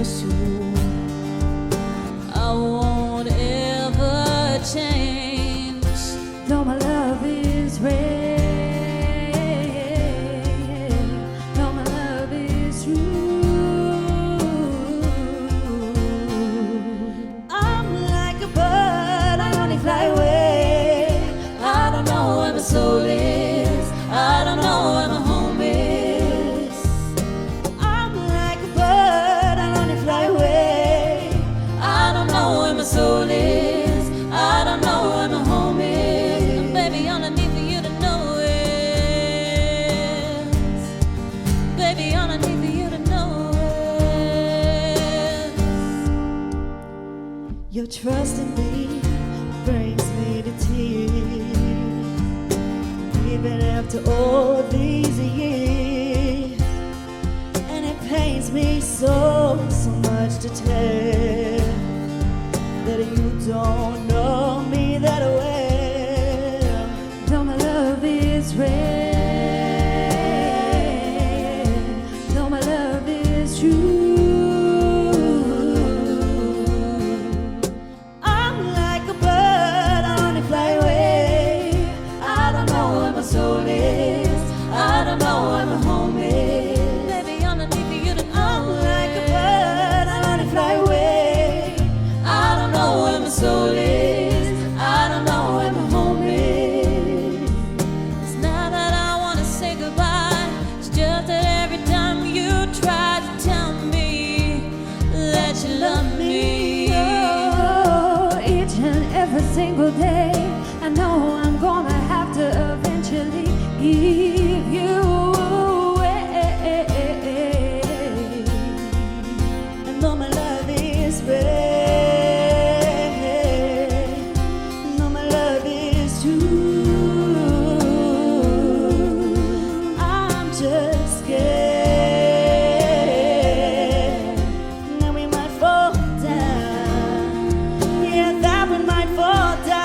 miss you. I won't ever change. Though my love is real, though my love is true. I'm like a bird, I only fly away. I don't know where my soul is. I don't know where my home is. I'm like a bird, I only fly away. I don't know where my soul is. I don't know where my home is. And baby, all I need for you to know is, baby, all I need for you to know is, your trust in me brings me to tears. Even after all these years, and it pains me so much to tell that you don't know me that well. Though my love is real, though my love is true. I'm like a bird, I only fly away. I don't know where my soul is. I don't know where my home is. Baby, all I need for you to know I'm like a bird, I only fly away. I don't know where my soul is. I don't know where my home is. It's not that I want to say goodbye. It's just that every time you try to tell me that you love me, Oh, each and every single day, I know I'm gonna have to eventually give you away. And though my love is real, and though my love is true, I'm just scared that we might fall down. Yeah, that we might fall down.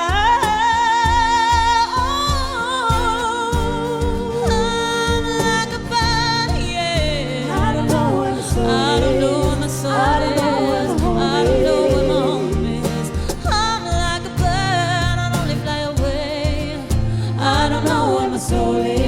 I'm like a bird, yeah. I don't know where my soul I don't know is. where my soul I don't know where is. my home I don't know where my is. home is. I'm like a bird, I only fly away. I don't know where my soul is.